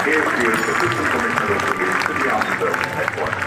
KSP's Assistant Commissioner of Police to the Officer Headquarters.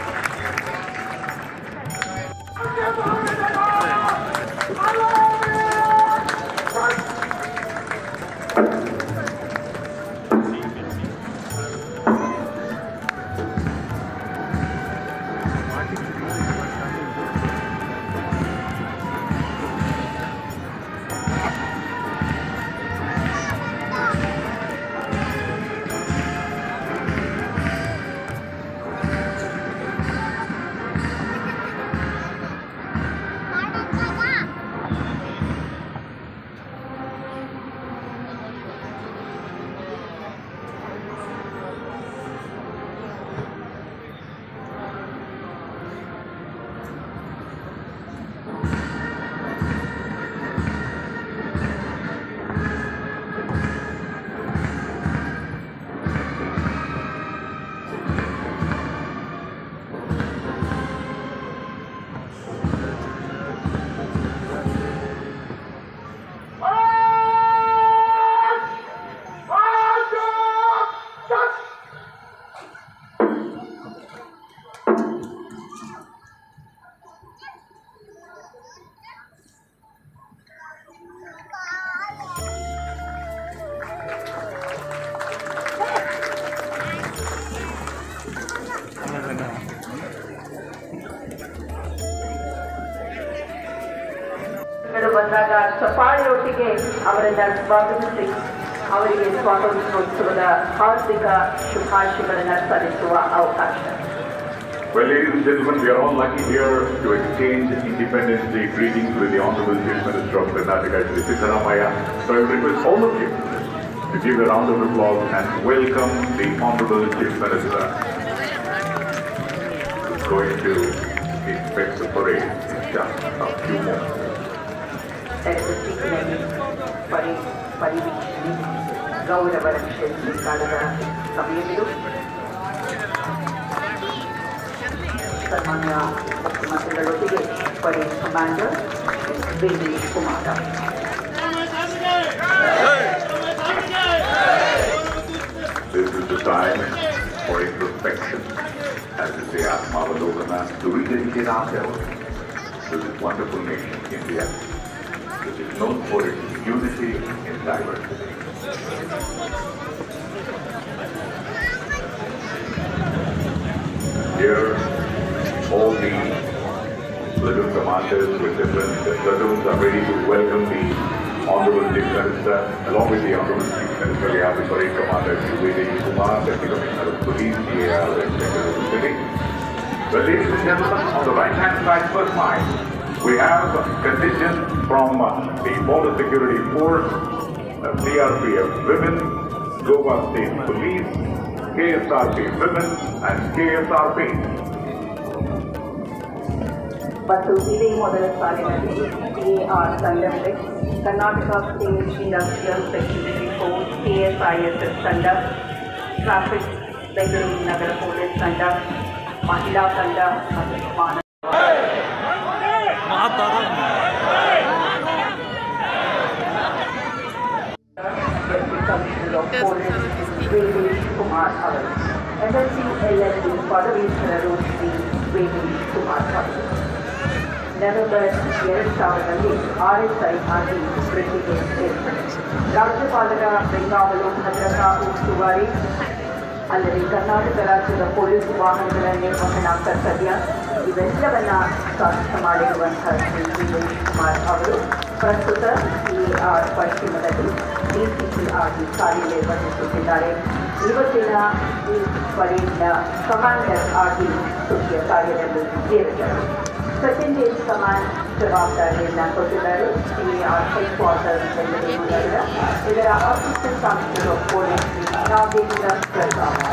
ಬಂದಾಗ ಚಪ್ಪಾಳೆಯೊಟ್ಟಿಗೆ ಅವರನ್ನ ಸ್ವಾಗತಿಸಿ ಅವರಿಗೆ ಸ್ವಾತಂತ್ರ್ಯೋತ್ಸವದ ಹಾರ್ದಿಕ ಶುಭಾಶಯಗಳನ್ನು ಸಲ್ಲಿಸುವ ಅವಕಾಶ. Well, ladies and gentlemen, we are all lucky here to exchange Independence Day greetings with the Honorable Chief Minister of Karnataka, Shri Siddaramaiah. So I request all of you to give a round of applause and welcome the Honorable Chief Minister, who is going to inspect the parade in just a few moments. ಪರಿವೀಕ್ಷಣೆ ಗೌರವ ರಕ್ಷೆ ಕಾಲದ ಸಮಯವಿದು ಸನ್ಮಾನ್ಯ ಮುಖ್ಯಮಂತ್ರಿಗಳೊಂದಿಗೆ parade commander Venesh Kumar. This is the time for introspection, as is the Atmavalokana, to rededicate ourselves to this wonderful nation, India, which is known for its unity in diversity. Here, all the platoon commanders with different platoons are ready to welcome the Honorable Chief Minister, along with the Honorable Chief Minister, we have the Parade Commander, Shri Vedesh Kumar, Deputy Commissioner of Police, CAR, and Secretary of the City. Well, ladies and gentlemen, on the right-hand side, first line, we have contingent from the Border Security Force, CRPF Women, Goa State Police, KSRP Women, and KSRP. ಮತ್ತು ಇದೇ ಮೊದಲ ಸಾಲಿನಲ್ಲಿ CAR ತಂಡವಿದೆ. Karnataka state industrial security force, KSISS ತಂಡ, traffic Bengaluru ನಗರ police ತಂಡ, ಮಹಿಳಾ ತಂಡ ಮತ್ತು ವೇಣೇಶ್ ಕುಮಾರ್ ಅವರು. MSc LLB ಪದವೀಧರರು ಶ್ರೀ ವೇಣೇಶ್ ಕುಮಾರ್ ಅವರು ನವೆಂಬರ್ 2000ರಲ್ಲಿ RSI ಆಗಿ ವೃತ್ತಿಗೆ ಸೇರಿದರು. ರಾಜ್ಯಪಾಲರ ಬೆಂಗಾವಲು ಭದ್ರತಾ ಉಸ್ತುವಾರಿ ಅಲ್ಲದೆ ಕರ್ನಾಟಕ ರಾಜ್ಯದ ಪೊಲೀಸ್ ವಾಹನಗಳ ನಿರ್ವಹಣಾ ಕರ್ತವ್ಯ ಇವೆಲ್ಲವನ್ನ ಸಾಧ್ಯ ಮಾಡಿರುವಂತಹ ಶ್ರೀ ವೇಣೇಶ್ ಕುಮಾರ್ ಅವರು ಪ್ರಸ್ತುತ CAR ಪಶ್ಚಿಮದಲ್ಲಿ DCP ಆಗಿ ಕಾರ್ಯನಿರ್ವಹಿಸುತ್ತಿದ್ದಾರೆ. ಇವತ್ತಿನ ಈ ಪರೇಡ್ನ ಕಮಾಂಡರ್ ಆಗಿ ಮುಖ್ಯ ಕಾರ್ಯದಲ್ಲಿ ಸೇರಿದರು. ಸೆಕೆಂಡ್ ಏಜ್ ಕಮಾಂಡ್ ಜವಾಬ್ದಾರಿಯನ್ನು ಕೊಟ್ಟಿದ್ದಾರೆ. CAR ಹೆಡ್ ಕ್ವಾರ್ಟರ್ಸ್ ಬೆಂಗಳೂರು ನಗರ. ಇದರ assistant commissioner of police Nagendra Prasad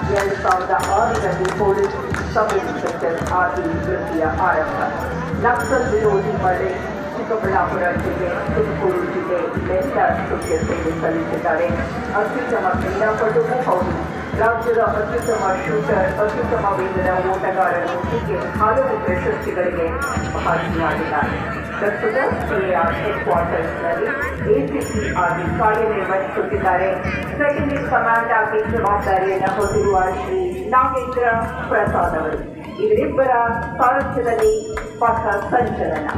2006ರಲ್ಲಿ ಪೊಲೀಸ್ ಸಬ್ ಇನ್ಸ್ಪೆಕ್ಟರ್ ಆಗಿ ವೃತ್ತಿಯ ಆರಂಭ. ನಕ್ಸಲ್ ವಿರೋಧಿ ಪಡೆ ಚಿಕ್ಕಬಳ್ಳಾಪುರ ಜಿಲ್ಲೆ, ತುಮಕೂರು ಜಿಲ್ಲೆ ಇವೆಲ್ಲ ಮುಖ್ಯ ಸೇವೆ ಸಲ್ಲಿಸಿದ್ದಾರೆ. ಅತ್ಯುತ್ತಮ ಕ್ರೀಡಾಪಟುವು ಹೌದು. ರಾಜ್ಯದ ಅತ್ಯುತ್ತಮ ಶೂಟರ್, ಅತ್ಯುತ್ತಮ ವೇಗದ ಓಟಗಾರರು ಹೀಗೆ ಹಲವು ಪ್ರಶಸ್ತಿಗಳಿಗೆ ಭಾಗಿಯಾಗಿದ್ದಾರೆ. ಪ್ರಸ್ತುತ CAR ಹೆಡ್ಕ್ವಾರ್ಟರ್ಸ್ನಲ್ಲಿ ACP ಆಗಿ ಕಾರ್ಯನಿರ್ವಹಿಸುತ್ತಿದ್ದಾರೆ. ಸೆಕೆಂಡ್ ಇನ್ ಕಮಾಂಡ್ ಆಗಿ ಜವಾಬ್ದಾರಿಯನ್ನು ಹೊಂದಿರುವ ಶ್ರೀ ನಾಗೇಂದ್ರ ಪ್ರಸಾದ್ ಅವರು. ಇವರಿಬ್ಬರ ಸಾರಥ್ಯದಲ್ಲಿ ಪಥ ಸಂಚಲನ.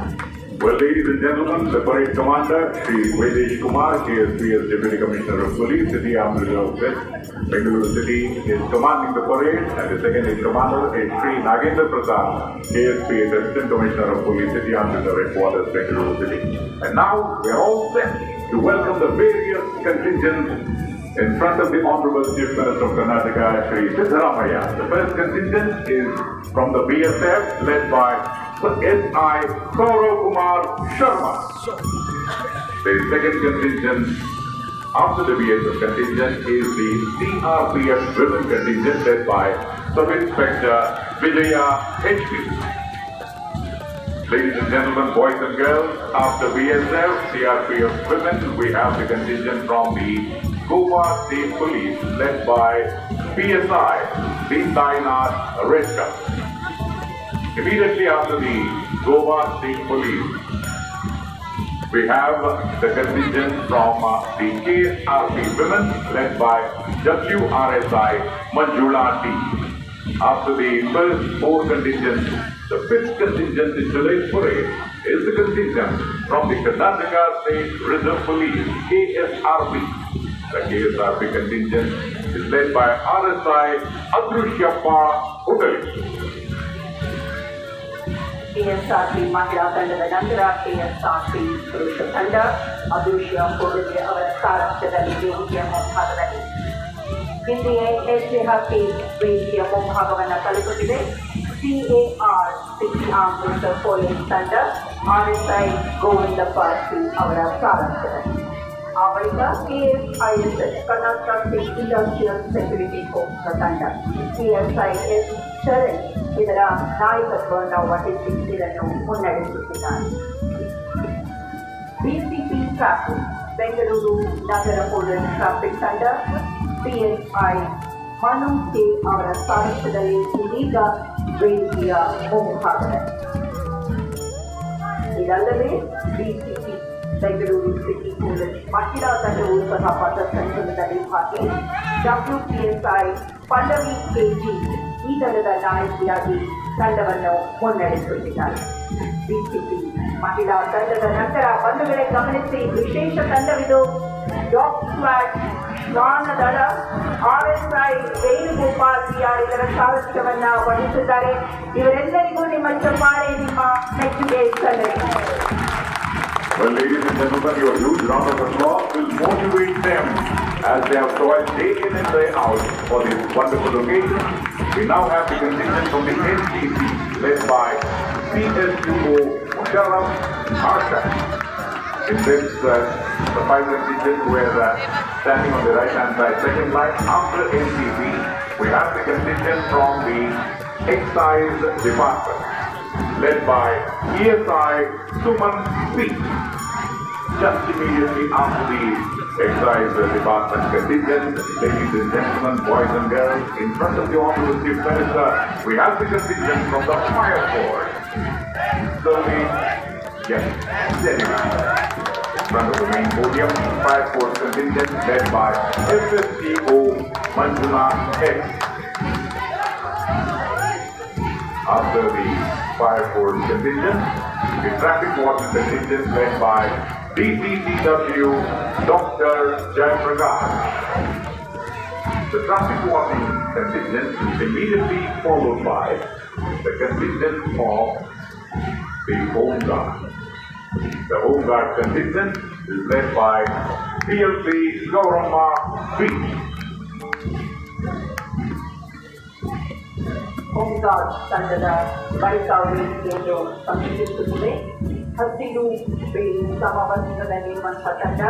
Well, ladies and gentlemen, the parade commander, Sri Vedesh Kumar, KSPS Deputy Commissioner of Police, City Armed Reserve West, Bengaluru City, is commanding the parade, and the second in commander is Sri Nagendra Prasad, KSPS Assistant Commissioner of Police, City Armed Reserve Headquarters, Bengaluru City. And now we are all set to welcome the various contingents in front of the Honorable Chief Minister of Karnataka, Sri Siddaramaiah. The first contingent is from the BSF, led by S.I. Saurav Kumar Sharma. The second contingent after the BSF contingent is the CRPF Women contingent, led by Sub-Inspector Vijaya H.P. Ladies and gentlemen, boys and girls, after BSF, CRPF Women, we have the contingent from the Goa State Police, led by PSI Deepnath Redka. Immediately after the Goa State Police, we have the contingent from the KSRP Women, led by WRSI Manjula T. After the first four contingents, the fifth contingent in today's parade is the contingent from the Karnataka State Reserve Police, KSRP. The KSRP contingent is led by RSI Adrushyappa Hotali. KSRP ಮಹಿಳಾ ತಂಡದ ನಂತರ KSRP ಪುರುಷ ತಂಡ ಅದೃಶ್ಯ ಕೊಡುಗೆ ಅವರ ಸಾರಥ್ಯದಲ್ಲಿ ವೇದಿಕೆಯ ಮುಂಭಾಗದಲ್ಲಿ ಹಿಂದೆಯೇ ಹೆಜ್ಜೆ ಹಾಕಿ ವೇದಿಕೆಯ ಮುಂಭಾಗವನ್ನು ತಲುಪುತ್ತಿದೆ. CAR city armed reserve police ತಂಡ RSI ಗೋವಿಂದಪ್ಪ ಸಿ ಅವರ ಸಾರಥ್ಯದಲ್ಲಿ. ಆ ಬಳಿಕ KSISS Karnataka state industrial security ಫೋರ್ಸ್ನ ತಂಡ CSIS ಶರಣ್ ಇದರ ನಾಯಕತ್ವವನ್ನು ವಹಿಸಿ ಇದನ್ನು ಮುನ್ನಡೆಸುತ್ತಿದ್ದಾರೆ. BCP ಟ್ರಾಫಿಕ್ ಬೆಂಗಳೂರು ನಗರ ಪೊಲೀಸ್ ಟ್ರಾಫಿಕ್ ತಂಡ PSI ಮನು ಕೆ ಅವರ ಸಾರಥ್ಯದಲ್ಲಿ ಇದೀಗ ವೇದಿಕೆಯ ಮುಂಭಾಗದಲ್ಲಿ. ಇದಲ್ಲದೆ BCP ಬೆಂಗಳೂರು ಸಿಟಿ ಪೊಲೀಸ್ ಮಹಿಳಾ ತಂಡವು ಸಹ ಪಥಸಂಚಲನದಲ್ಲಿ ಭಾಗಿ. WPSI ಪಲ್ಲವಿ KG ಈ ತಂಡದ ನಾಯಕಿಯಾಗಿ ತಂಡವನ್ನು ಮುನ್ನಡೆಸುತ್ತಿದ್ದಾರೆ. BCP ಮಹಿಳಾ ತಂಡದ ನಂತರ ಬಂಧುಗಳೇ ಗಮನಿಸಿ, ವಿಶೇಷ ತಂಡವಿದು. ಡಾಗ್ ಸ್ಕ್ವಾಡ್ ಶ್ವಾನದಳ RSI ವೇಣುಗೋಪಾಲ್ PR ಇದರ ಸಾರಥ್ಯವನ್ನ ವಹಿಸಿದ್ದಾರೆ. ಇವರೆಲ್ಲರಿಗೂ ನಿಮ್ಮ ಚಪ್ಪಾಳೆ, ನಿಮ್ಮ ಮೆಚ್ಚುಗೆ ಸಲ್ಲಲಿ. Well, ladies and gentlemen, your huge round of applause will motivate them as they have toiled day in and day out for this wonderful occasion. We now have the contingent from the NCC, led by PSUO Musharraf Harsha. In this, the five contingents were standing on the right-hand side, second line. After NCC, we have the contingent from the Excise Department, led by ESI Suman P. Just immediately after the Excise Department contingent, ladies and gentlemen, boys and girls, in front of the Honorable Chief Minister, we have the contingent from the Fire Force. Slowly, yes, steady. In front of the main podium, Fire Force contingent led by FSTO Manjula X. After the Fire Force contingent, the Traffic Warden contingent led by DCCW Dr. Jayaprakash. The Traffic Warden contingent is immediately followed by the contingent of the Home Guard. The Home Guard contingent is led by PLC Gaurama B. Home guard ತಂಡದ ಬಳಿಕ ವೇದಿಕೆಯನ್ನು ಸಂಘಟಿಸುತ್ತಿದೆ. ಹಸಿರು ಬೇರು ಸಮವಸ್ತ್ರದಲ್ಲಿರುವಂತಹ ತಂಡ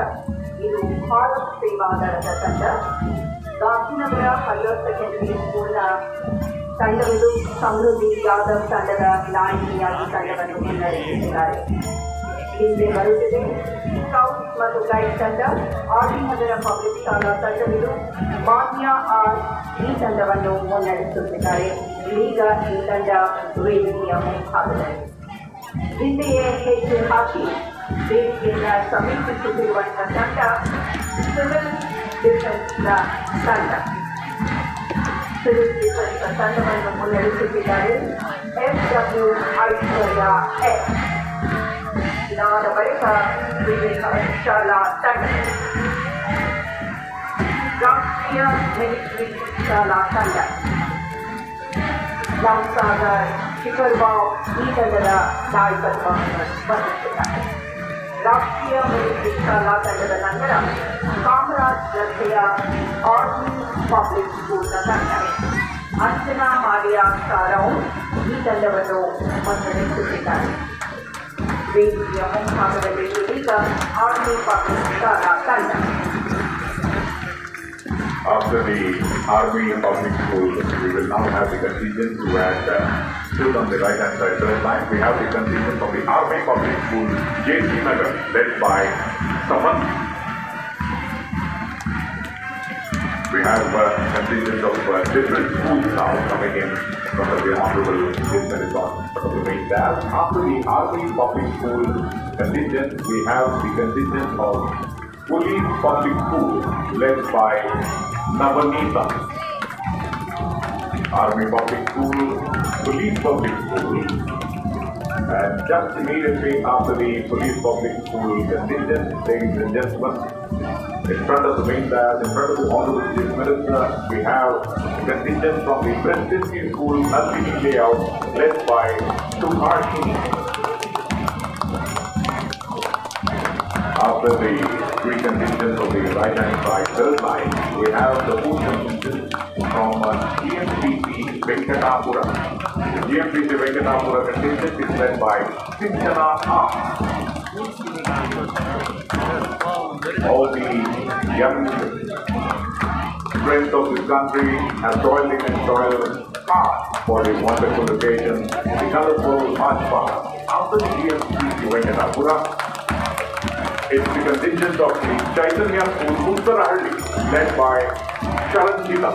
ಇದು ಭಾರತ್ ಸೇವಾ ದಳದ ತಂಡ. ಗಾಂಧಿನಗರ ಹೈಯರ್ ಸೆಕೆಂಡರಿ ಸ್ಕೂಲ್ನ ತಂಡವಿದು ಸಮೃದ್ಧಿ ಯಾದವ್ ತಂಡದ ನಾಯಕಿಯಾಗಿ ತಂಡವನ್ನು ಮುನ್ನಡೆಸುತ್ತಿದ್ದಾರೆ. ಹಿಂದೆ ಬರುತ್ತಿದೆ ಸ್ಕೌಟ್ ಮತ್ತು ಗೈಡ್ ತಂಡ. RD ನಗರ ಪಬ್ಲಿಕ್ ಶಾಲಾ ತಂಡವಿದು ಮಾನ್ಯ ಆರ್ ಈ ತಂಡವನ್ನು ಮುನ್ನಡೆಸುತ್ತಿದ್ದಾರೆ. ಈಗ ಈ ತಂಡ ವೇದಿಕೆಯ ಮುಂಭಾಗದಲ್ಲಿ. ಹಿಂದೆಯೇ ಹೆಜ್ಜೆ ಹಾಕಿ ವೇದಿಕೆಯಿಂದ ಸಮೀಪಿಸುತ್ತಿರುವಂತಹ ತಂಡ ಸಿವಿಲ್ ಡಿಫೆನ್ಸ್ನ ತಂಡ. ಸಿವಿಲ್ ಡಿಫೆನ್ಸ್ ತಂಡವನ್ನು ಮುನ್ನಡೆಸುತ್ತಿದ್ದಾರೆ FW ಐಶ್ವರ್ಯ ಎಸ್. ಇದಾದ ಬಳಿಕ ವಿವೇಕ ಶಾಲಾ ತಂಡ, ರಾಷ್ಟ್ರೀಯ ಮಿಲಿಟರಿ ಶಾಲಾ ತಂಡ, ರಾಮ್ಸಾಗರ್ ಶಿಖರ್ಬಾವ್ ಈ ತಂಡದ ನಾಯಕತ್ವವನ್ನು ವಹಿಸಿದ್ದಾರೆ. ರಾಷ್ಟ್ರೀಯ ಮಿಲಿಟರಿ ಶಾಲಾ ತಂಡದ ನಂತರ ಕಾಮರಾಜ್ ರಸ್ತೆಯ ಆರ್ಮಿ ಪಬ್ಲಿಕ್ ಸ್ಕೂಲ್ನ ತಂಡ, ಅಂಜನಾ ಮಾರಿಯಾ ಸಾರಾವ್ ಈ ತಂಡವನ್ನು ಮುನ್ನಡೆಸುತ್ತಿದ್ದಾರೆ. ವೇದಿಕೆಯ ಮುಂಭಾಗದಲ್ಲಿ ಇದೀಗ ಆರ್ಮಿ ಪಬ್ಲಿಕ್ ಶಾಲಾ ತಂಡ. After the Army Public School, we will now have the contingent who had stood on the right hand side third line. We have the contingent of the Army Public School, JC Nagar, led by Saman. We have contingent of different schools now coming in front of the Honorable Minister on the main dais. After the Army Public School contingent, we have the contingent of Police Public School, led by Navanita. Army Public School, Police Public School, and just immediately after the Police Public School contingent, ladies and gentlemen, in front of the main dais, in front of the Honorable Chief Minister, we have contingent from the Presidency School, Nandini Layout, led by Sukhashini. After the three contingents of the right-hand side third line, we have the food contingent from GMPC Venkatapura. The GMPC Venkatapura contingent is led by Sinchana R. All the young friends of this country have toiled in and toiled hard for this wonderful occasion, the colorful march past. After the GMPC Venkatapura, it's the contingent of the Chaitanya School, Uttarahalli, led by Sharanjita.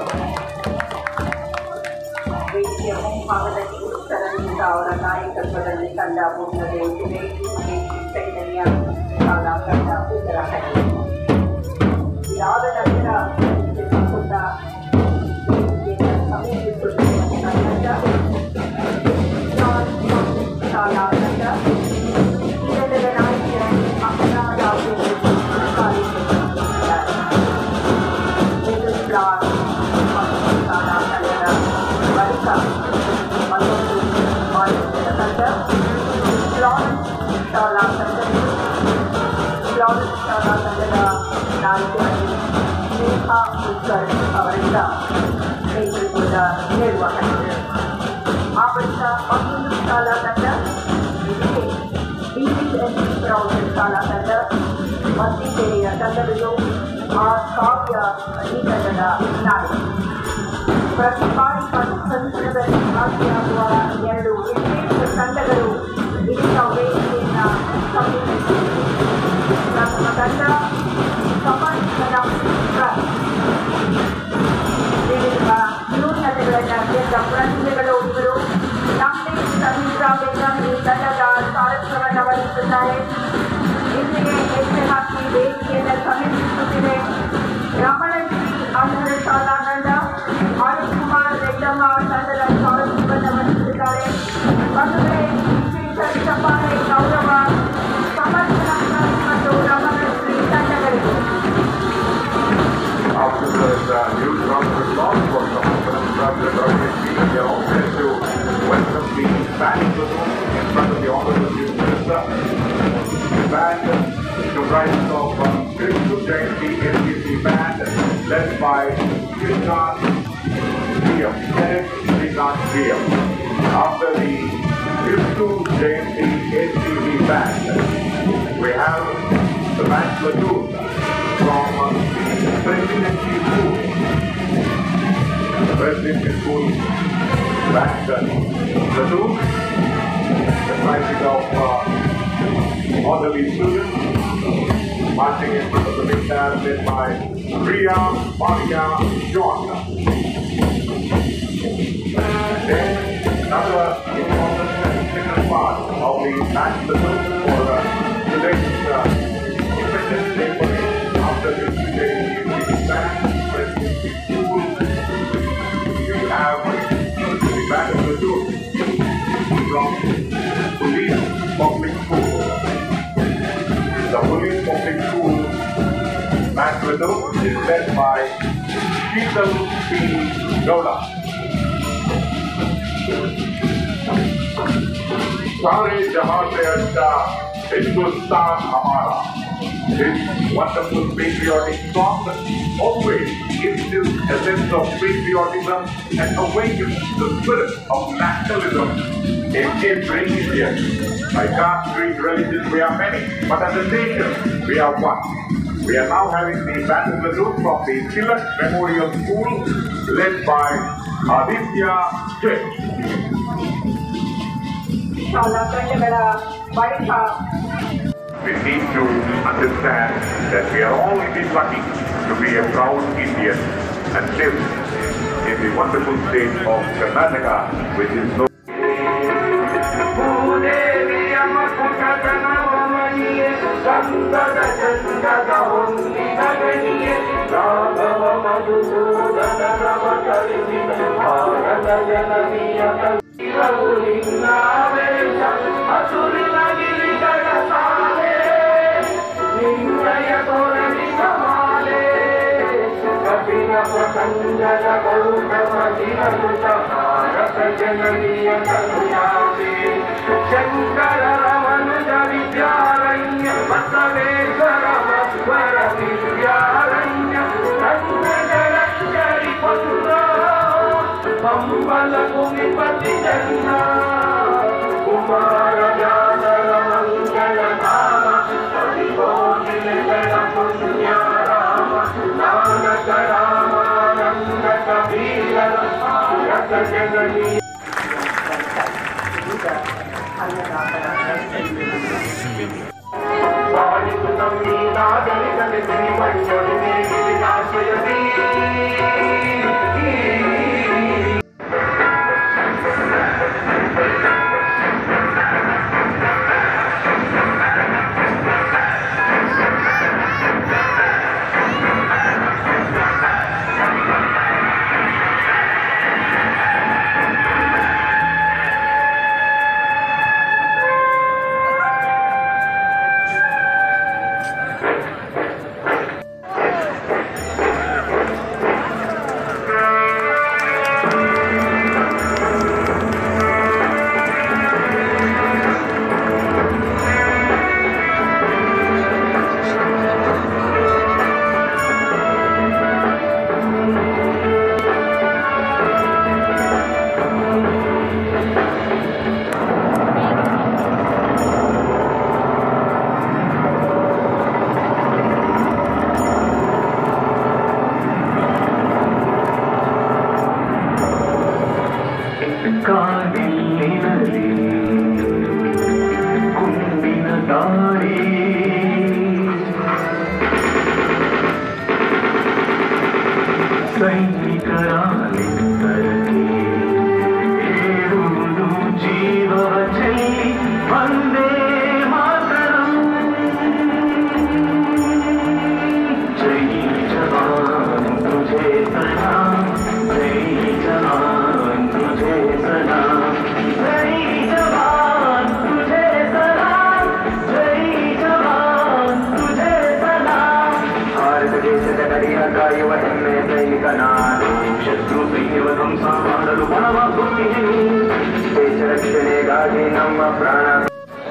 ವೇದಿಕೆಯ ಮುಂಭಾಗದಲ್ಲಿ ಶರಣ್ಜಿತಾ ಅವರ ನಾಯಕತ್ವದಲ್ಲಿ ತಂಡ ಮುನ್ನಡೆಯುತ್ತಿದೆ. ಚೈತನ್ಯ ಶಾಲಾ ತಂಡ ಉತ್ತರಾಖಂಡ. ಇದಾದ ನಂತರ ಸಂಪುಟ ಸಮೀಪಿಸುತ್ತಿರುವ ತಂಡ ಶಾಲಾ ತಂಡ. ಈ ತಂಡದ ನಾಯಕ ಅವರಿಂದ ನೇತೃತ್ವದ ನಿರ್ವಹಣೆ. ಆ ಬಳಿಕ ಮತ್ತೊಂದು ಶಾಲಾ ತಂಡ ಇದಕ್ಕೆ DVNC ಶಾಲಾ ತಂಡ, ಮತ್ತಿಕೆರೆಯ ತಂಡಗಳು ಆ ಕಾವ್ಯ ಈ ತಂಡದ ನಾಯಕ. ಪ್ರತಿ ಬಾರಿ ಸಂಸದದಲ್ಲಿ ಭಾಗಿಯಾಗುವ ಎರಡು ವಿಶೇಷ ತಂಡಗಳು ಇದೀಗ ವೇದಿಕೆಯನ್ನು ಸಮೀಪಿಸಿವೆ. ನಮ್ಮ ತಂಡ ಸಮರ್ಪಣ ವಿವಿಧ ನ್ಯೂನತೆಗಳನ್ನು ಗೆದ್ದ ಪ್ರತಿಭೆಗಳು ಇವರು. ನಮ್ಮದೇ ಸಮೀಕ್ಷಾ ಬೇಗಂ ಈ ತಂಡದ ಸಾರಥ್ಯವನ್ನು ವಹಿಸುತ್ತಾರೆ. ಹಿಂದೆಯೇ ಹೆಜ್ಜೆ ಹಾಕಿ ವೇದಿಕೆಯನ್ನು ಸಮೀಪಿಸುತ್ತಿದೆ ರಮಣಶ್ರೀ ಅಂಧರ ಶಾಲಾ ತಂಡ. ಆನಂದ್ ಕುಮಾರ್ ರೆಡ್ಡಮ್ಮ ತಂಡದ ಸಾರಥ್ಯವನ್ನು ವಹಿಸುತ್ತಾರೆ. ಒಂದು ಕಡೆ ವಿಶೇಷ ಚಪ್ಪಾಳೆ ಗೌರವ ಸಮರ್ಪಣ ಮತ್ತು ರಮಣಶ್ರೀ ತಂಡಗಳಿಗೆ. After the new round of applause for we are all set to welcome the band in front of the Honorable Chief Minister. The band comprises of Krishna Jayanti NCC band led by Srikant VM. After the Krishna Jayanti NCC band, we have the band platoon from the Presidency School. The Presidency School band platoon, comprising of orderly students marching in front of the big dais led by Priya Maria John. And then another important traditional part of the national for today's Independence Day parade. After this day, we stand we have the band of the group from Police Public School. The Police Public School band is led by Sheetal P. Gowda. सारे जहां से अच्छा हिंदुस्तान हमारा. This wonderful patriotic song always instills a sense of patriotism and awakens the spirit of nationalism in every Indian. By caste, creed, religion, we are many, but as a nation, we are one. We are now having the band of the group from the Tilak Memorial School, led by Aditya J. We need to understand that we are all indeed lucky to be a proud Indian and live in the wonderful state of Karnataka, which is so.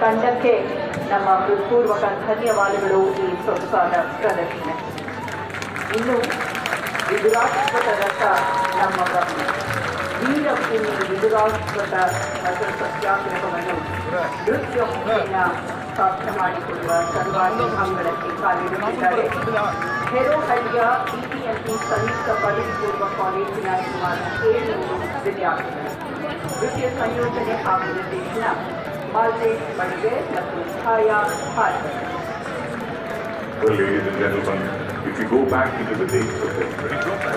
ತಂಡಕ್ಕೆ ನಮ್ಮ ಹೃತ್ಪೂರ್ವಕ ಧನ್ಯವಾದಗಳು. ಈ ಸೊಗಸಾದ ಪ್ರದರ್ಶನ ಇನ್ನು ವಿದುರಾಶ್ವತ ರಥ ನಮ್ಮ ಗಮನ. ವೀರಭೂಮಿ ವಿದುರಾಶ್ವತ ರಥ ಸತ್ಯಾಗ್ರಹವನ್ನು ನೃತ್ಯ ಮುಖೇನ ಸಾಧ್ಯ ಮಾಡಿಕೊಳ್ಳುವ ಸಲುವಾಗಿ ಅಂಗಳಕ್ಕೆ ಕಾಲಿಡುತ್ತಿದ್ದಾರೆ. ಹೆರೋಹಳ್ಳಿಯ ಬಿಬಿಎಂಪಿ ಸಂಯುಕ್ತ ಪದವಿ ಪೂರ್ವ ಕಾಲೇಜಿನ ಸುಮಾರು 700 ವಿದ್ಯಾರ್ಥಿಗಳು. ನೃತ್ಯ ಸಂಯೋಜನೆ ಹಾಗೂ ನಿರ್ದೇಶನ Maldesh Badiger ಮತ್ತು Chaya Bhatt. Well, ladies and gentlemen, if you go back into the dates of history,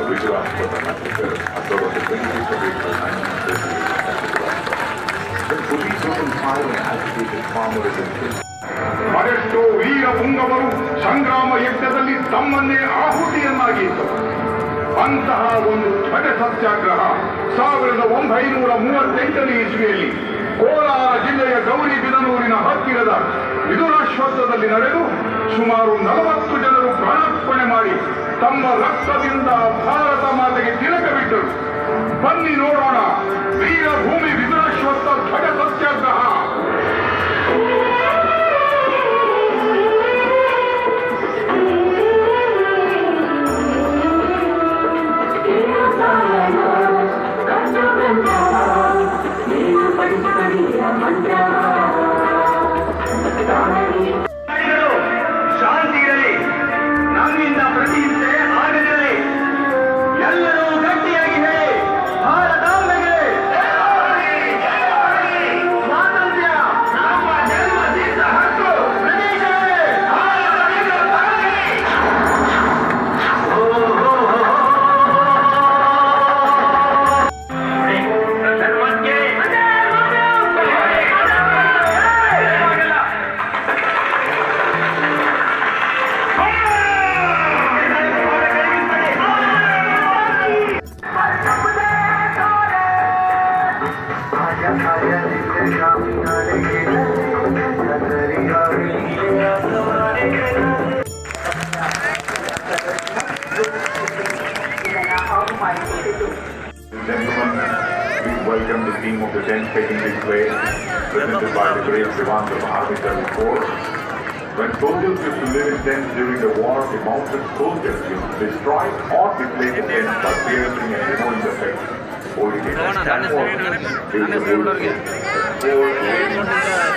Viduashwata massacre occurred on the 26th of April 1938. The police opened fire farmers. ಅದೆಷ್ಟೋ ವೀರ ಪುಂಗವರು ಸಂಗ್ರಾಮ ಯಜ್ಞದಲ್ಲಿ ತಮ್ಮನ್ನೇ ಆಹುತಿಯನ್ನಾಗಿದ್ದರು. ಅಂತಹ ಒಂದು ಛಟ ಸತ್ಯಾಗ್ರಹ 1938ನೇ ಇಸ್ವಿಯಲ್ಲಿ ಕೋಲಾರ ಜಿಲ್ಲೆಯ ಗೌರಿಬಿದನೂರಿನ ಹತ್ತಿರದ ವಿದುರಾಶ್ವತ್ಥದಲ್ಲಿ ನಡೆದು ಸುಮಾರು 40 ಜನರು ಪ್ರಾಣಾರ್ಪಣೆ ಮಾಡಿ ತಮ್ಮ ರಕ್ತದಿಂದ ಭಾರತ ಮಾತೆಗೆ ತಿಲಕ ಬಿಟ್ಟರು. ಬನ್ನಿ ನೋಡೋಣ ವೀರಭೂಮಿ ವಿದುರಾಶ್ವತ್ಥ ಛಟ ಸತ್ಯಾಗ್ರಹ. ಶಾಂತಿ ಇರಲಿ, ನಮ್ಮಿಂದ ಪ್ರತಿಹಿಂಸೆ ಆಗದಿರಲಿ. ಎಲ್ಲರೂ ಗಟ್ಟಿಯಾಗಿ ಹೇಳಿ, ಭಾರತಾಂಬೆಗೆ ಸ್ವಾತಂತ್ರ್ಯ ನಮ್ಮ ಜನ್ಮ ಸಿದ್ಧ ಹಕ್ಕು. ಬ್ರಿಟಿಷರೇ Gentlemen, please welcome the team of the 10th Peking display, presented by the great Vivans of Army Service Corps. When soldiers used to live in tents during the war, the mounted soldiers used to destroy or deflate the tents by piercing and removing the pegs, holding it as catwalk.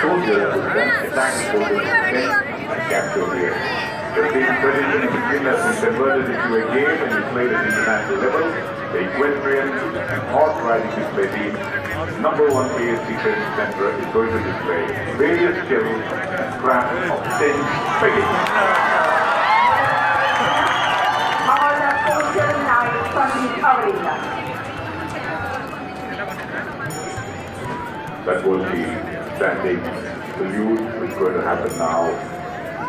Soldiers would then attack soldiers in tents and capture the air. The same tradition in between has been converted into a game and is played at international level. The equestrian and horse riding display team, #1 ASC Training Center, is going to display various skills and crafts of 10 pegging. That was the standing salute which is going to happen now.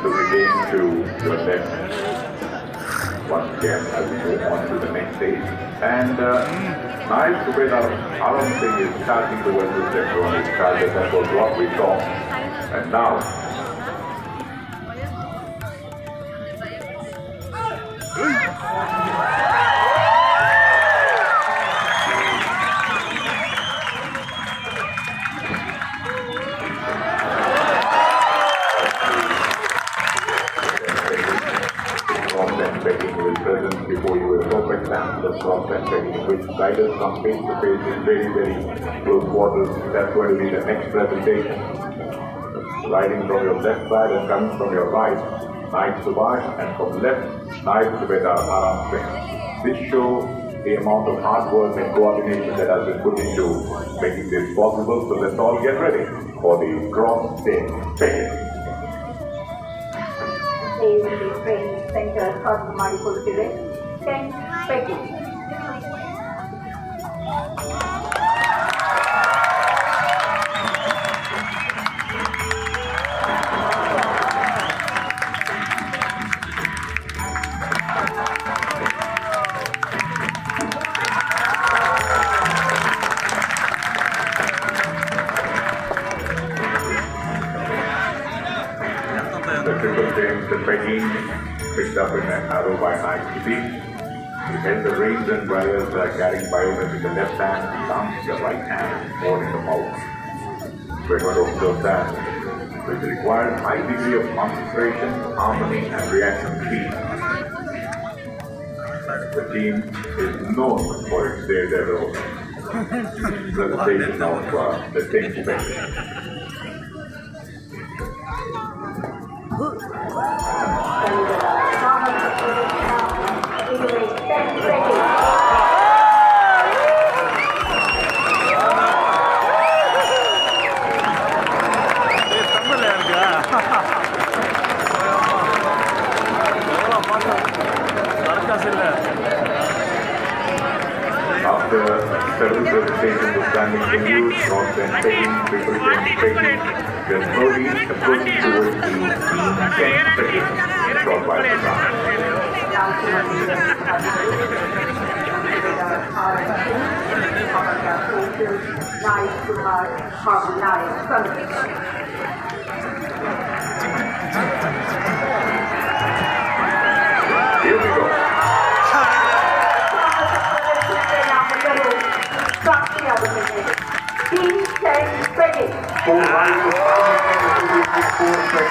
So again to your left once again as we go on to the next stage. And Naib Subedar Aram Singh is starting the welcome ceremony. That was what we saw. And now before you a perfect sample of soft and pegging, which guiders come face to face in very, very close quarters. That's going to be the next presentation. Riding from your left side and coming from your right, Naib Subhash, and from left, Naib Subedar Aram Singh. This shows the amount of hard work and coordination that has been put into making this possible. So let's all get ready for the cross-state pegging. ASC Training Center of Manipur Village, 10 Peking. The triple James, the pegging picked up in an arrow by Naib Subhi. He held the reins and wires carrying biomet in the left hand, thumbs in the right hand, more in the mouth. We're going to observe that, which requires high degree of concentration, harmony, and reaction speed. The team is known for its daredevil presentation of the 10th pegging. several presentations of standing venues, cross and pegging, triple chain pegging. We are slowly approaching towards the team 10 pegging brought by the ground. Here we go. Four riders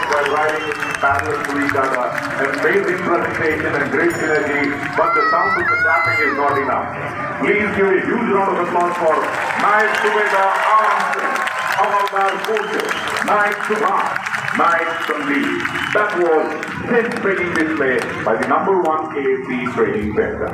while riding in parallel to each other. Amazing presentation and great synergy, but the sound of the clapping is not enough. Please give a huge round of applause for Naik Subedar Aram Singh, Havaldar Purchal, Naik Subha, Naik Sandeep. That was 10th training display by the number 1 KFC Training Center.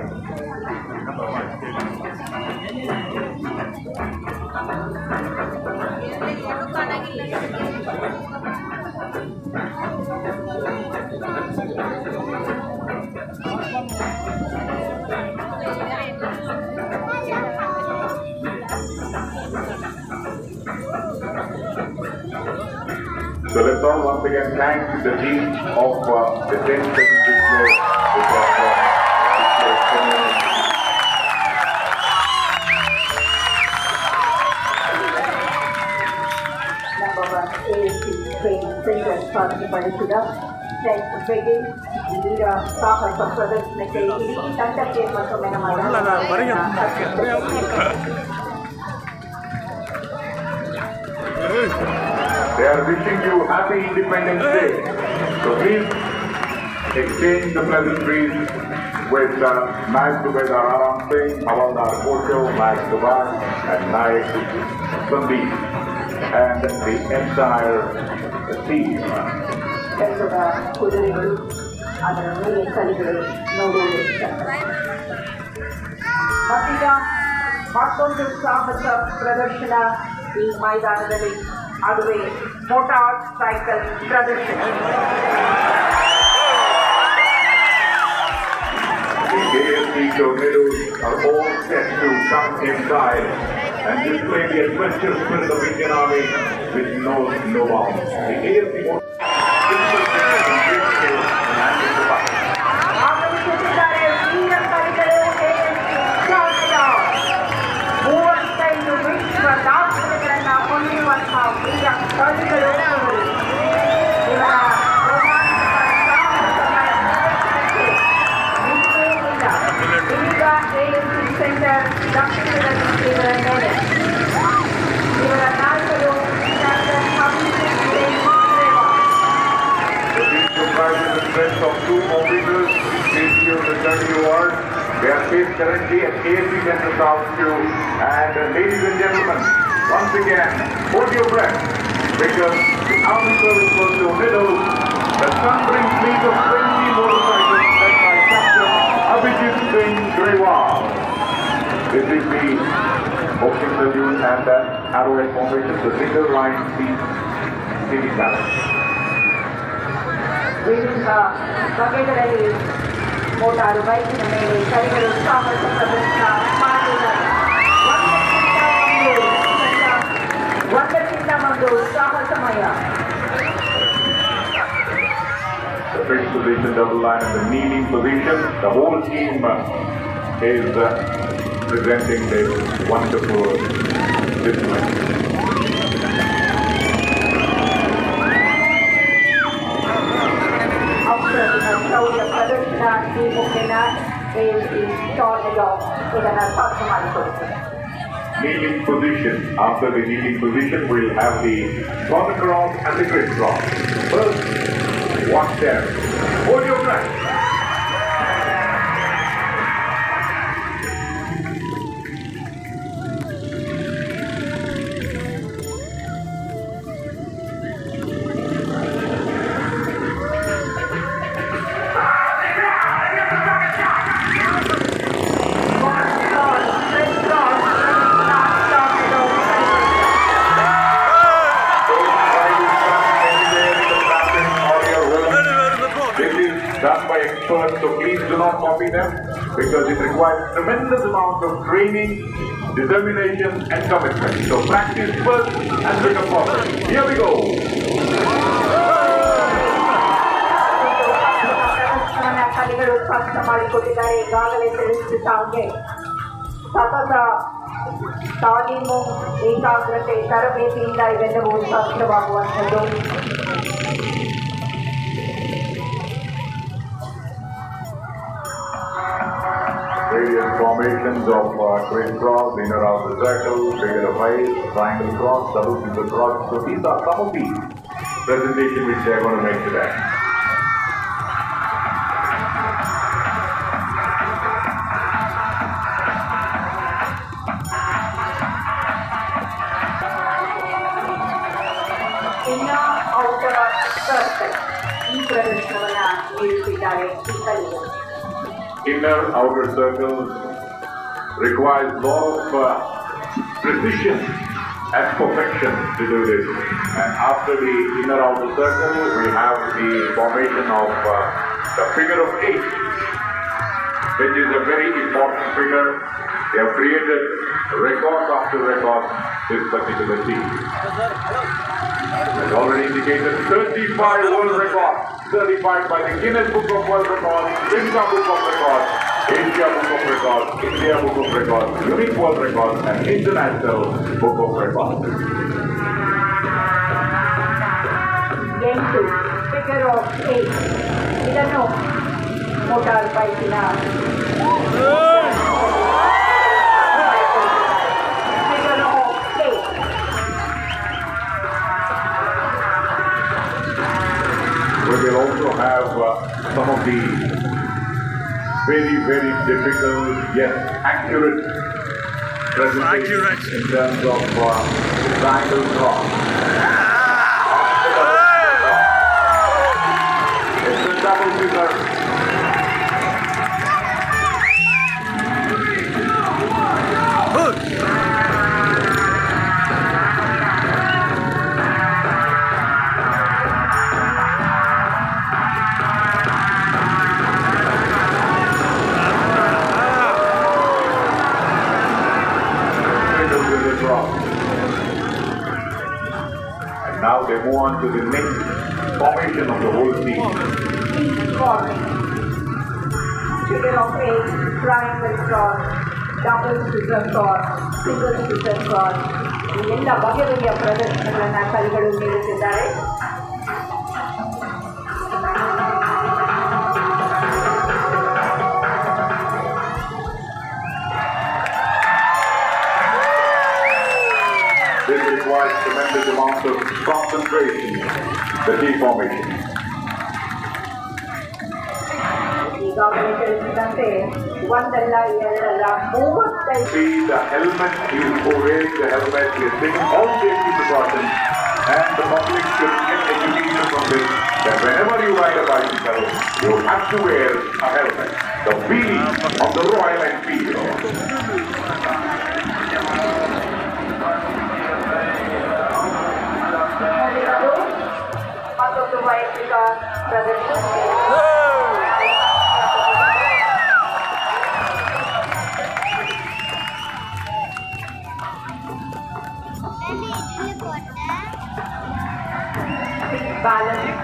So let's all once again thank the team of the 10th training display. Training Center ಸಾಧಿಸಿದ begging ವೀರ ಸಾಹಸ ಪ್ರದರ್ಶನಕ್ಕೆ ಇಡೀ ತಂಡಕ್ಕೆ ಮತ್ತೊಮ್ಮೆ They are wishing you happy Independence Day. So please exchange the pleasantries with Naik Subedar Aram Singh, Havaldar Purchal, Naik Subha, and Naik Sandeep, and the entire team. ಕೆಲಸದ ಕುದುರೆಗಳು ಅದರ ಮೇಲೆ ಕಲಿಗಳು ನೋಡುವುದಕ್ಕೆ ಮತ್ತೀಗ ಮತ್ತೊಂದು ಸಾಹಸ ಪ್ರದರ್ಶನ ಈ ಮೈದಾನದಲ್ಲಿ ಅದುವೇ ಮೋಟಾರ್ ಸೈಕಲ್ ಪ್ರದರ್ಶನ. The KFC tornadoes are all set to come inside and display the adventure spirit of Indian Army with no bounds. The KFC ಆಗಮಿಸುತ್ತಿದ್ದಾರೆ ವೀರ ಕಲಿಗಳು ಮೂವತ್ತೈದು ವಿಶ್ವ ದಾಖಲೆಗಳನ್ನು ಹೊಂದಿರುವಂತಹ ವೀರ ಕಲಿಗಳು ಇವರ ಈಗ KFC ಸೆಂಟರ್ ದಕ್ಷಿಣದಲ್ಲಿ ಇವರ ಮೇಲೆ ಇವರ ನಾಯಕರು comprises the strength of 2 officers, KFC of the Journey Award. They are based currently at KFC Center South 2. And ladies and gentlemen, once again, hold your breath, because the Army Service was to middle the thundering fleet of 20 motorcycles led by Captain Abhijit Singh Grewal. This is the opening salute and arrowhead formation, the single line city challenge. ವಿವಿಧ ಬಗೆಗಳಲ್ಲಿ motor ಬೈಕಿನ ಮೇಲೆ ಕೈಗಳು ಸಾಹಸ ಪ್ರದರ್ಶನ ಮಾಡಿದ್ದಾರೆ. ಒಂದಕ್ಕಿಂತ ಒಂದು ಸಾಹಸಮಯ. The fixed position, double line, and the kneeling position. The whole team is presenting this wonderful display. ಶೌರ್ಯ ಪ್ರದರ್ಶನ ಈ ಮುಖೇನ KFC tornado ಇದನ್ನು ಸಾಧ್ಯ ಮಾಡಿಕೊಡುತ್ತದೆ. Kneeling position. After the kneeling position, we'll have the corner cross and the grid cross. First, watch there. Hold your breath. Done by experts, so please do not copy them because it requires requires tremendous amount of training, determination and commitment. So practice first and become perfect. Here we go. ಸತತ ತಾಲೀಮು ಏಕಾಗ್ರತೆ ತರಬೇತಿಯಿಂದ ಇವೆಲ್ಲವೂ ಸಾಧ್ಯವಾಗುವಂಥದ್ದು. Various formations of twin cross, inner outer circle, figure of 5, triangle cross, double figure cross. So these are some of the presentation which they are going to make today. Inner outer circle. ಈ ಪ್ರದರ್ಶನವನ್ನು ನೀಡುತ್ತಿದ್ದಾರೆ ಈ ಕಲಿಯು. Inner outer circle requires a lot of precision and perfection to do this. And after the inner outer circle, we have the formation of the figure of 8, which is a very important figure. They have created record after record this particular team. As already indicated, 35 world records certified by the Guinness Book of World Records, Limca Book of Records, Asia Book of Records, India Book of Records, Unique World Records, and International Book of Records. Game 2, figure of 8. ಇದನ್ನು motor ಬೈಕಿನ figure of 8. We will also have some of the very, very difficult yet accurate presentations in terms of triangle cross. It's a double figure. And now they move on to the next formation of the whole team. Figure of 8, triangle cross, double scissor cross, single scissor cross. ಈ ಎಲ್ಲ ಬಗೆ ಬಗೆಯ ಪ್ರದರ್ಶನಗಳನ್ನು ಕಲಿಗಳು ನೀಡುತ್ತಿದ್ದಾರೆ. This requires tremendous amount of concentration, the T formation. ಈಗಾಗಲೇ ತಿಳಿಸಿದಂತೆ ಒಂದಲ್ಲ ಎರಡಲ್ಲ 35 See the helmet, who wears the helmet, is taking all safety precautions, and the public should get education from this, that whenever you ride a bicycle, you have to wear a helmet. The feeling of the Royal Enfield. ಮತ್ತೊಂದು ವೈಯಕ್ತಿಕ ಪ್ರದರ್ಶನ. Balance.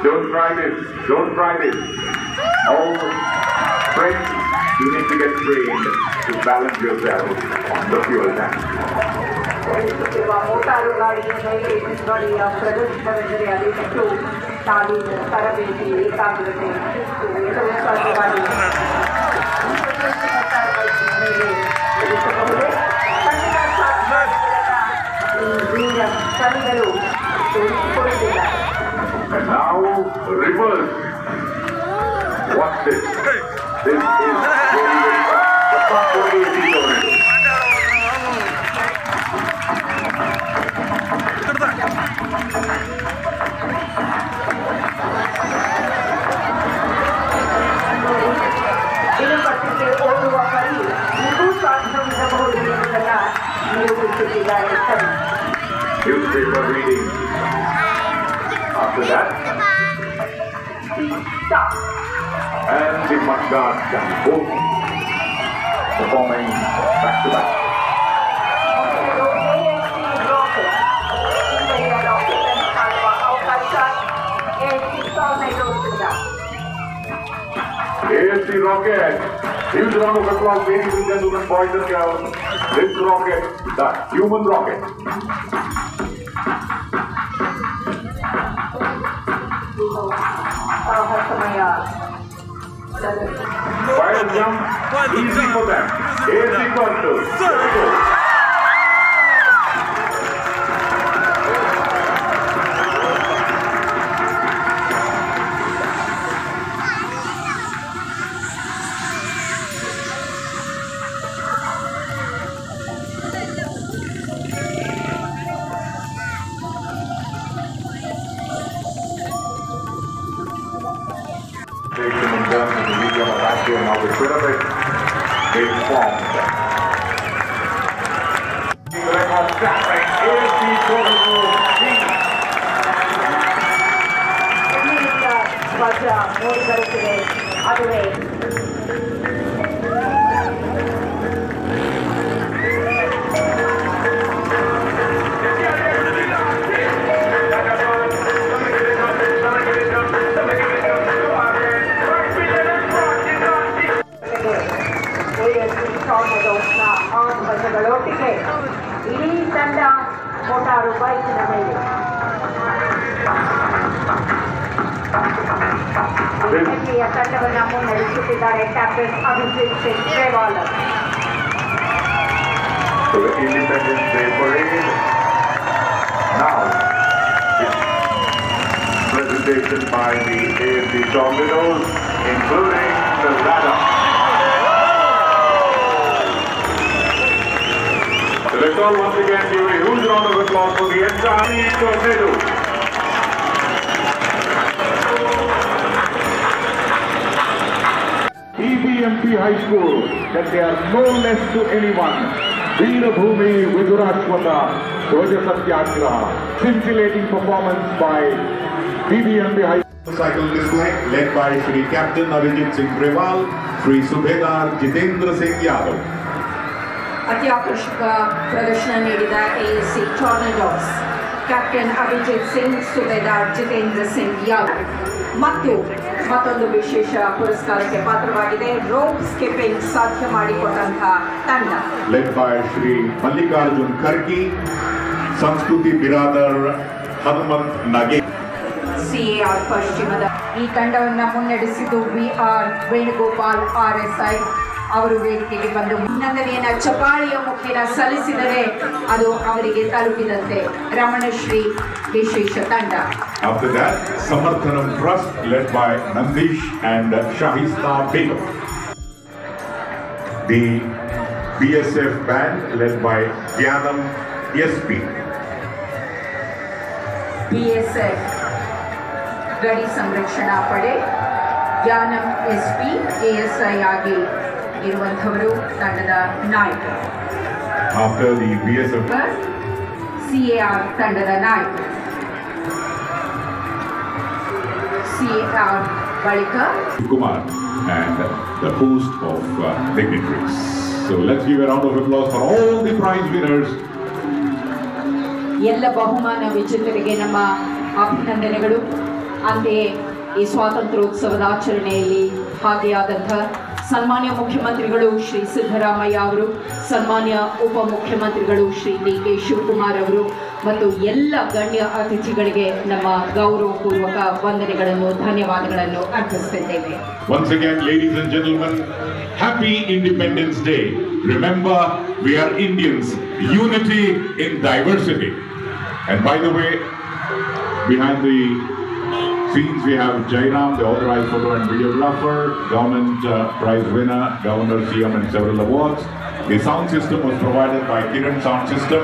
Don't try this. Don't try this. All friends, you need to get trained to balance yourself on the fuel tank. Motor ಗಾಡಿಯ ಮೇಲೆ ಗಾಡಿಯ ಪ್ರದರ್ಶನವೆಂದರೆ ಅದೆಷ್ಟು ತಾಲೀಮು, ತರಬೇತಿ, ಏಕಾಗ್ರತೆ, ಶಿಸ್ತು ಎಲ್ಲವೂ ಸಾಧ್ಯವಾಗಿ ಮೇಲೆ ಎದುರಿಸಬಹುದೇ? ಖಂಡಿತ ಸಾಧ್ಯ. ಈ ಕಲಿಗಳು ತೋರಿಸಿಕೊಡುತ್ತಿದ್ದಾರೆ. And now reverse. Watch this. This is very, very tough. The top 180 already. ದಿನಪತ್ರಿಕೆ ಓದುವ ಪರಿ ಇದು ಸಾಧ್ಯವಿರಬಹುದು ಎಂಬುದನ್ನು ನಿರೂಪಿಸುತ್ತಿದ್ದಾರೆ. newspaper reading. After that, stop. and the Mudguard both performing back to back. AFC Rocket. Huge round of applause, ladies and gentlemen, boys and girls. This rocket, the human rocket. Fire jump, easy for them. AFC Coastal. There we go. In terms of the medium of action, now the pyramid being formed. The record staffing, AFC Coastal team. Vajra modi baruತ್ತಿದೆ ಅದುವೇ ವರ್ಷಗಳೊಟ್ಟಿಗೆ ಇಡೀ ತಂಡ motor ಬೈಕಿನ ಮೇಲೆ ಹೆಮ್ಮೆಯ ತಂಡವನ್ನು ಮುನ್ನಡೆಸುತ್ತಿದ್ದಾರೆ captain Abhijit Singh Grewal. So the Independence Day Parade. Now, presentation by the AFC Tornadoes, including the ladder. So let's all once again give a huge round of applause for the entire Tornadoes. EBMP High School that they are no less to anyone. Veerabhumi Vidurashwata Dhoja Satyagraha. Scintillating performance by EBMP High School. Cycle display led by Shri Captain Abhijit Singh Grewal, Shri Subedar Jitendra Singh Yadav. ಅತಿ ಆಕರ್ಷಕ ಪ್ರದರ್ಶನ ನೀಡಿದ AFC Tornadoes captain Abhijit Singh, Subedar Jitendra Singh Yadav ಮತ್ತು ಮತ್ತೊಂದು ವಿಶೇಷ ಪುರಸ್ಕಾರಕ್ಕೆ ಪಾತ್ರವಾಗಿದೆ rope skipping ಸಾಧ್ಯ ಮಾಡಿಕೊಟ್ಟಂತಹ ತಂಡ Led by Shri Mallikarjun Kharki, Sanskruti Biradar Hanumant Nage. CAR ಪಶ್ಚಿಮದ ಈ ತಂಡವನ್ನು ಮುನ್ನಡೆಸಿದ್ದು VR ವೇಣುಗೋಪಾಲ್ RSI. ಅವರು ವೇದಿಕೆಗೆ ಬಂದು ಅಭಿನಂದನೆಯನ್ನ ಚಪಾಳಿಯ ಮುಖೇನ ಸಲ್ಲಿಸಿದರೆ ಅದು ಅವರಿಗೆ ತಲುಪಿದಂತೆ. ರಮಣಶ್ರೀ ವಿಶೇಷ ತಂಡ. After that, Samarthanam Trust led by Nandish and Shahista Begum. The BSF band led by Dhyanam SP. BSF ಗಡಿ ಸಂರಕ್ಷಣಾ ಪಡೆ ಧ್ಯಾನಂ SP ASI ಆಗಿ ಇರುವಂತವರು ತಂಡದ ನಾಯಕರು. After the BSF CAR ತಂಡದ ನಾಯಕರು. CAR ಬಳಿಕ Kumar and the host of dignitaries. So let's give a round of applause for all the prize winners. ಎಲ್ಲ ಬಹುಮಾನ ವಿಜೇತರಿಗೆ ನಮ್ಮ ಅಭಿನಂದನೆಗಳು. ಅಂತೆಯೇ ಈ ಸ್ವಾತಂತ್ರ್ಯೋತ್ಸವದ ಆಚರಣೆಯಲ್ಲಿ ಭಾಗಿಯಾದಂಥ ಸನ್ಮಾನ್ಯ ಮುಖ್ಯಮಂತ್ರಿಗಳು ಶ್ರೀ ಸಿದ್ದರಾಮಯ್ಯ ಅವರು, ಸನ್ಮಾನ್ಯ ಉಪಮುಖ್ಯಮಂತ್ರಿಗಳು ಶ್ರೀ DK ಶಿವಕುಮಾರ್ ಅವರು ಮತ್ತು ಎಲ್ಲ ಗಣ್ಯ ಅತಿಥಿಗಳಿಗೆ ನಮ್ಮ ಗೌರವಪೂರ್ವಕ ವಂದನೆಗಳನ್ನು, ಧನ್ಯವಾದಗಳನ್ನು ಅರ್ಪಿಸುತ್ತಿದ್ದೇವೆ. Once again, ladies and gentlemen, happy Independence Day. Remember, we are Indians, unity in diversity. And by the way, behind the scenes we have Jairam, the authorized photo and videographer, government prize winner, Governor, CM and several awards. The sound system was provided by Kiran Sound System,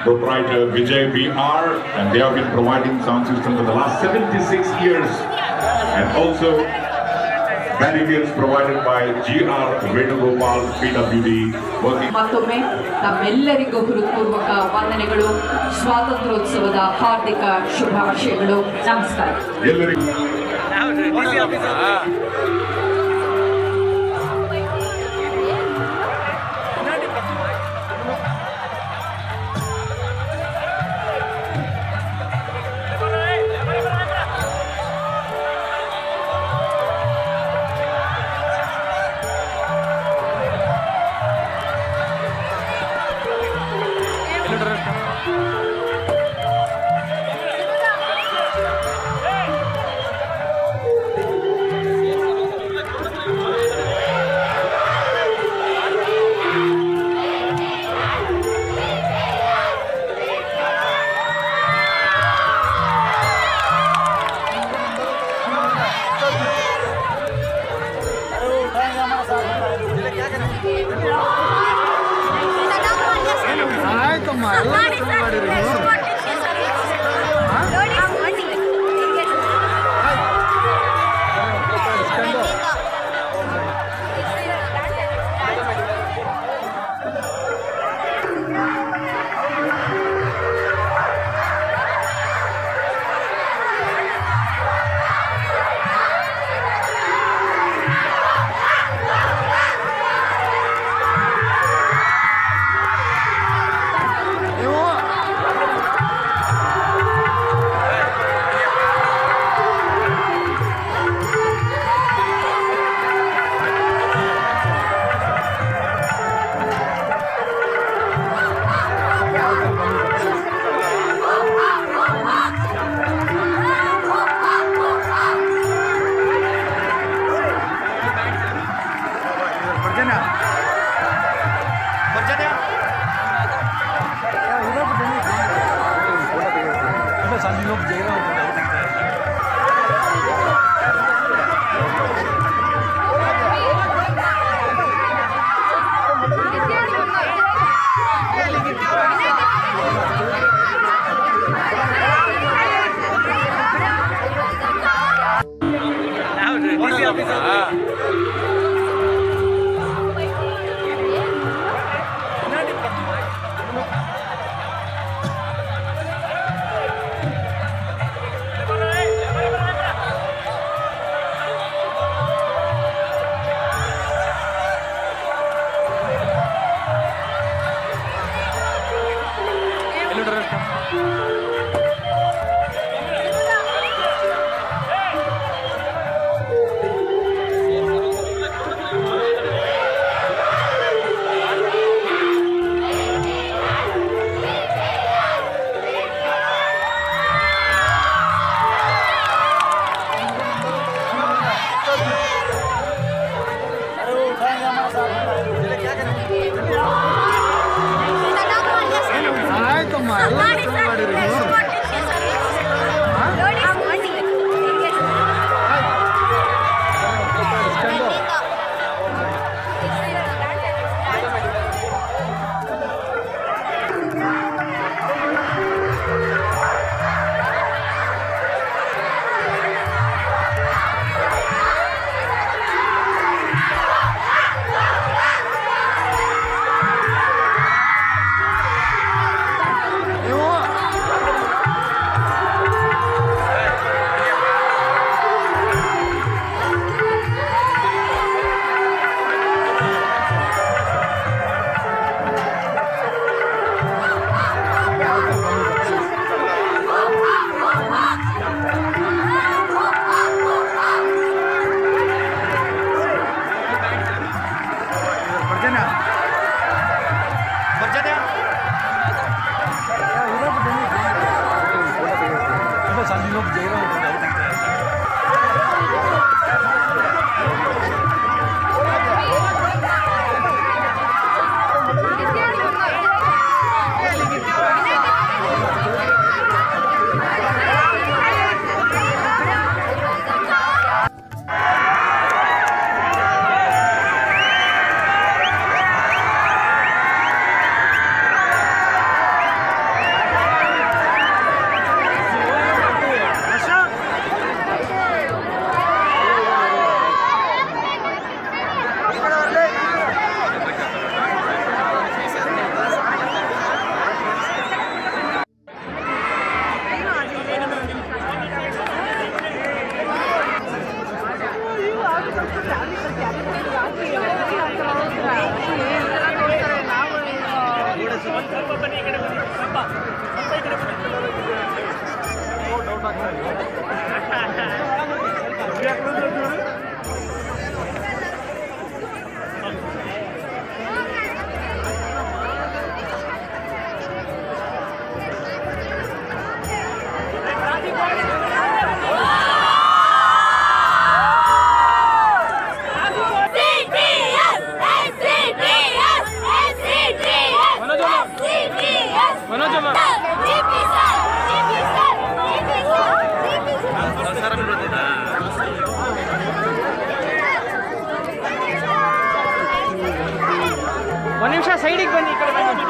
proprietor Vijay BR, and they have been providing sound system for the last 76 years. And also barricades provided by G.R. Venugopal, PWD, working. ಮತ್ತೊಮ್ಮೆ ತಮ್ಮೆಲ್ಲರಿಗೂ ಹೃತ್ಪೂರ್ವಕ ವಂದನೆಗಳು, ಸ್ವಾತಂತ್ರ್ಯೋತ್ಸವದ ಹಾರ್ದಿಕ ಶುಭಾಶಯಗಳು. ನಮಸ್ಕಾರ. ಎಲ್ಲರಿಗೂ ಒಂದು ನಿಮಿಷ ಸೈಡಿಗೆ ಬನ್ನಿ, ಈ ಕಡೆ ಬನ್ನಿ.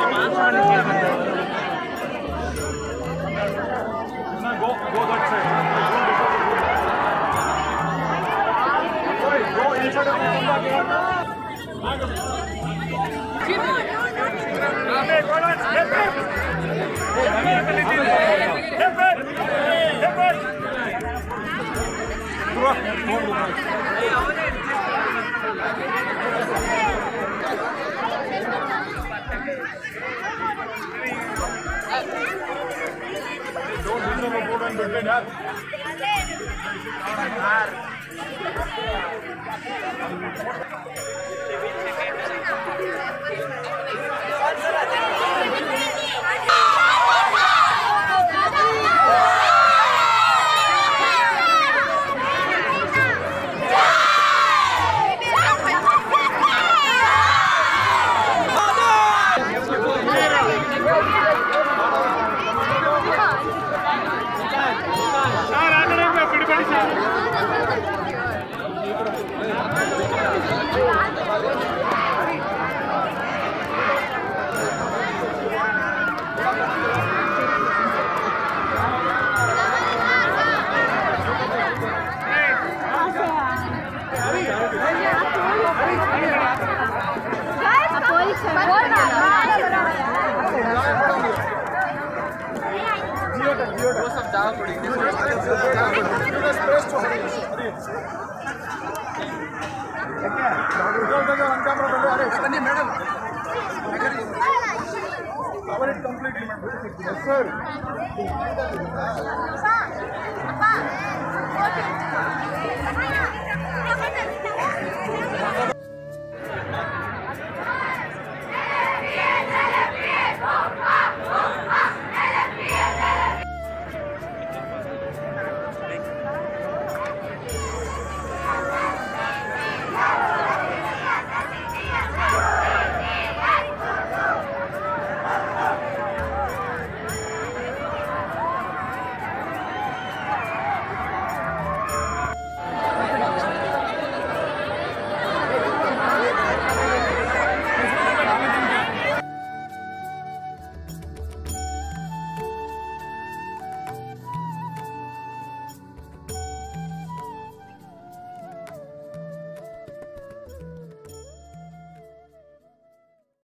Sir.